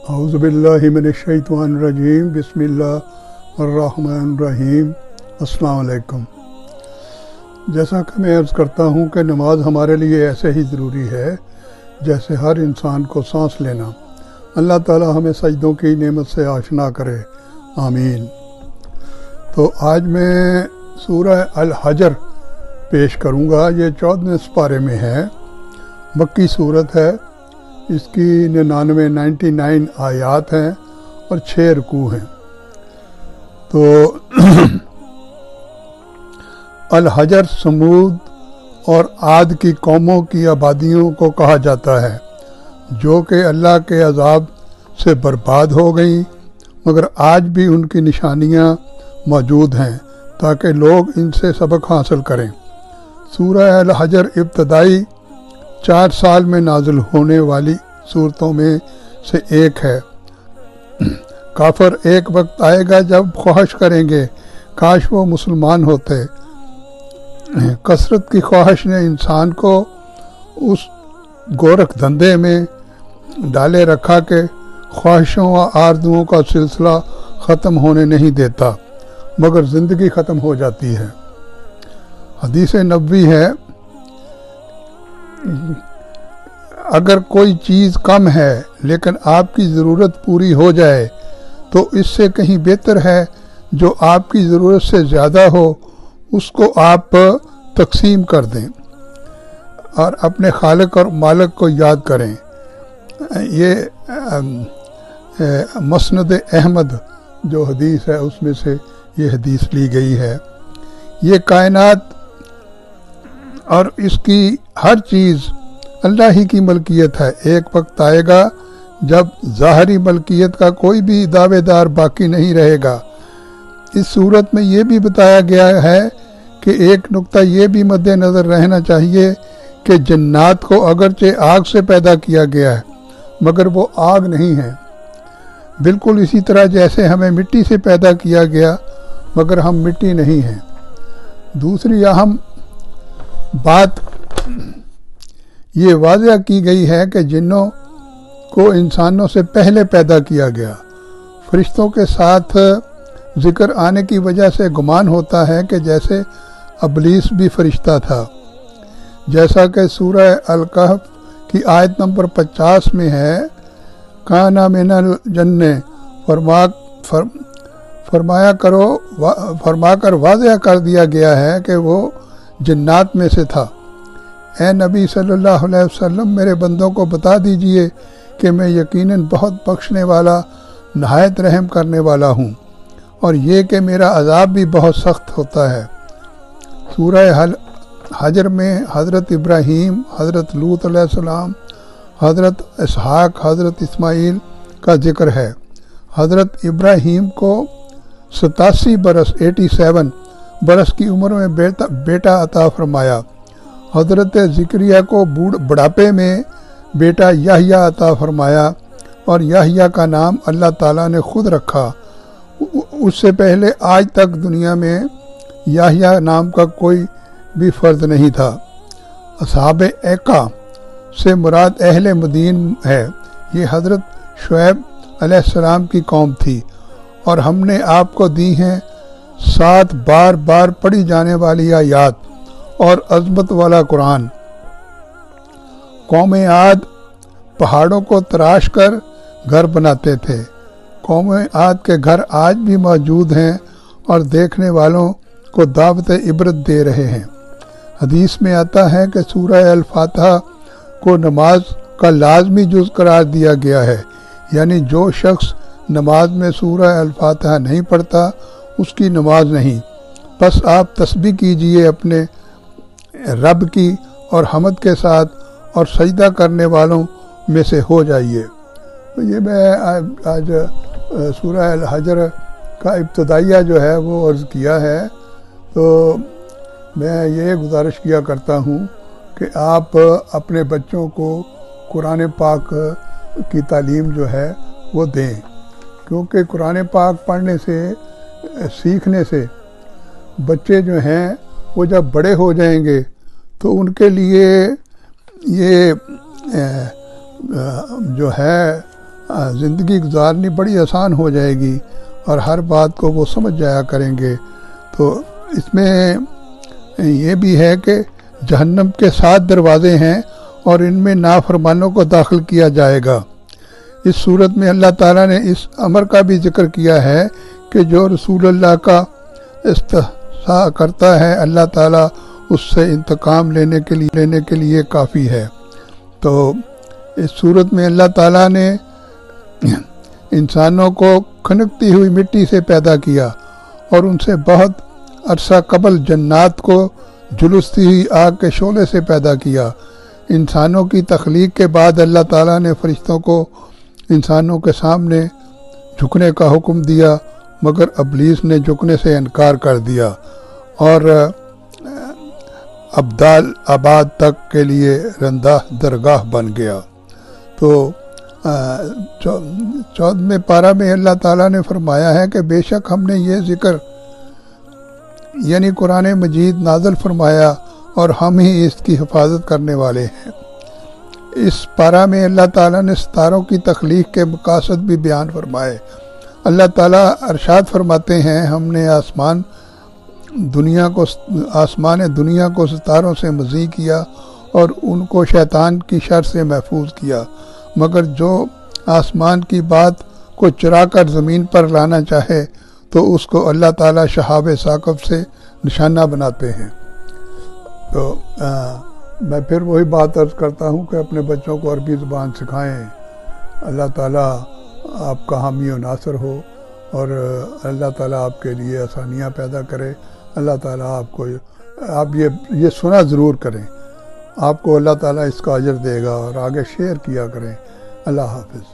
اعوذ باللہ من الشیطان الرجیم بسم اللہ الرحمن الرحیم۔ السلام علیکم۔ جیسا کہ میں عرض کرتا ہوں کہ نماز ہمارے لیے ایسے ہی ضروری ہے جیسے ہر انسان کو سانس لینا۔ اللہ تعالی ہمیں سجدوں کی نعمت سے آشنا کرے، آمین۔ تو آج میں سورہ الحجر پیش کروں گا۔ یہ 14ویں سپارے میں ہے، مکی صورت ہے۔ اس کی 99 آیات ہیں اور 6 رکوع ہیں۔ تو الحجر سمود اور عاد کی قوموں کی آبادیوں کو کہا جاتا ہے، جو کہ اللہ کے عذاب سے برباد ہو گئیں، مگر آج بھی ان کی نشانیاں موجود ہیں تاکہ لوگ ان سے سبق حاصل کریں۔ سورہ الحجر ابتدائی 4 سال میں نازل ہونے والی صورتوں میں سے ایک ہے۔ کافر ایک وقت آئے گا جب خواہش کریں گے کاش وہ مسلمان ہوتے۔ کثرت کی خواہش نے انسان کو اس گورکھ دھندے میں ڈالے رکھا کہ خواہشوں و آرزوؤں کا سلسلہ ختم ہونے نہیں دیتا، مگر زندگی ختم ہو جاتی ہے۔ حدیث نبوی ہے، اگر کوئی چیز کم ہے لیکن آپ کی ضرورت پوری ہو جائے تو اس سے کہیں بہتر ہے جو آپ کی ضرورت سے زیادہ ہو، اس کو آپ تقسیم کر دیں اور اپنے خالق اور مالک کو یاد کریں۔ یہ مسند احمد جو حدیث ہے اس میں سے یہ حدیث لی گئی ہے۔ یہ کائنات اور اس کی ہر چیز اللہ ہی کی ملکیت ہے۔ ایک وقت آئے گا جب ظاہری ملکیت کا کوئی بھی دعوے دار باقی نہیں رہے گا۔ اس صورت میں یہ بھی بتایا گیا ہے کہ ایک نقطہ یہ بھی مد نظر رہنا چاہیے کہ جنات کو اگرچہ آگ سے پیدا کیا گیا ہے مگر وہ آگ نہیں ہے، بالکل اسی طرح جیسے ہمیں مٹی سے پیدا کیا گیا مگر ہم مٹی نہیں ہیں۔ دوسری اہم بات یہ واضح کی گئی ہے کہ جنوں کو انسانوں سے پہلے پیدا کیا گیا۔ فرشتوں کے ساتھ ذکر آنے کی وجہ سے گمان ہوتا ہے کہ جیسے ابلیس بھی فرشتہ تھا، جیسا کہ سورہ الکہف کی آیت نمبر 50 میں ہے، کانا من الجن، فرما کر واضح کر دیا گیا ہے کہ وہ جنات میں سے تھا۔ اے نبی صلی اللہ علیہ وسلم، میرے بندوں کو بتا دیجئے کہ میں یقیناً بہت بخشنے والا، نہایت رحم کرنے والا ہوں، اور یہ کہ میرا عذاب بھی بہت سخت ہوتا ہے۔ سورہ حجر میں حضرت ابراہیم، حضرت لوط علیہ السلام، حضرت اسحاق، حضرت اسماعیل کا ذکر ہے۔ حضرت ابراہیم کو 87 برس کی عمر میں بیٹا عطا فرمایا۔ حضرت زکریا کو بڑھاپے میں بیٹا یحییٰ عطا فرمایا، اور یحییٰ کا نام اللہ تعالیٰ نے خود رکھا۔ اس سے پہلے آج تک دنیا میں یحییٰ نام کا کوئی بھی فرد نہیں تھا۔ اصحاب ایکا سے مراد اہل مدین ہے۔ یہ حضرت شعیب علیہ السلام کی قوم تھی، اور ہم نے آپ کو دی ہیں 7 بار بار پڑھی جانے والی آیات اور عظمت والا قرآن۔ قوم عاد پہاڑوں کو تراش کر گھر بناتے تھے۔ قوم عاد کے گھر آج بھی موجود ہیں اور دیکھنے والوں کو دعوت عبرت دے رہے ہیں۔ حدیث میں آتا ہے کہ سورہ الفاتحہ کو نماز کا لازمی جز قرار دیا گیا ہے، یعنی جو شخص نماز میں سورہ الفاتحہ نہیں پڑھتا اس کی نماز نہیں۔ بس آپ تسبیح کیجئے اپنے رب کی اور حمد کے ساتھ، اور سجدہ کرنے والوں میں سے ہو جائیے۔ تو یہ میں آج سورہ الحجر کا ابتدائیہ جو ہے وہ عرض کیا ہے۔ تو میں یہ گزارش کیا کرتا ہوں کہ آپ اپنے بچوں کو قرآن پاک کی تعلیم جو ہے وہ دیں، کیونکہ قرآن پاک پڑھنے سے، سیکھنے سے بچے جو ہیں وہ جب بڑے ہو جائیں گے تو ان کے لیے یہ جو ہے زندگی گزارنی بڑی آسان ہو جائے گی اور ہر بات کو وہ سمجھ جایا کریں گے۔ تو اس میں یہ بھی ہے کہ جہنم کے 7 دروازے ہیں اور ان میں نافرمانوں کو داخل کیا جائے گا۔ اس صورت میں اللہ تعالیٰ نے اس امر کا بھی ذکر کیا ہے کہ جو رسول اللہ کا استحصاء کرتا ہے اللہ تعالیٰ اس سے انتقام لینے کے لیے کافی ہے۔ تو اس صورت میں اللہ تعالیٰ نے انسانوں کو کھنکتی ہوئی مٹی سے پیدا کیا اور ان سے بہت عرصہ قبل جنات کو جلستی ہوئی آگ کے شعلے سے پیدا کیا۔ انسانوں کی تخلیق کے بعد اللہ تعالیٰ نے فرشتوں کو انسانوں کے سامنے جھکنے کا حکم دیا، مگر ابلیس نے جھکنے سے انکار کر دیا اور ابدال آباد تک کے لیے رندہ درگاہ بن گیا۔ تو 14ویں پارہ میں اللہ تعالیٰ نے فرمایا ہے کہ بے شک ہم نے یہ ذکر یعنی قرآن مجید نازل فرمایا اور ہم ہی اس کی حفاظت کرنے والے ہیں۔ اس پارہ میں اللہ تعالیٰ نے ستاروں کی تخلیق کے مقاصد بھی بیان فرمائے۔ اللہ تعالیٰ ارشاد فرماتے ہیں ہم نے آسمان دنیا کو ستاروں سے مزید کیا اور ان کو شیطان کی شر سے محفوظ کیا، مگر جو آسمان کی بات کو چرا کر زمین پر لانا چاہے تو اس کو اللہ تعالیٰ شہاب ثاقب سے نشانہ بناتے ہیں۔ تو میں پھر وہی بات عرض کرتا ہوں کہ اپنے بچوں کو عربی زبان سکھائیں۔ اللہ تعالیٰ آپ کا حامی و ناصر ہو اور اللہ تعالیٰ آپ کے لیے آسانیاں پیدا کرے۔ اللہ تعالیٰ آپ یہ سنا ضرور کریں، آپ کو اللہ تعالیٰ اس کا اجر دے گا، اور آگے شیئر کیا کریں۔ اللہ حافظ۔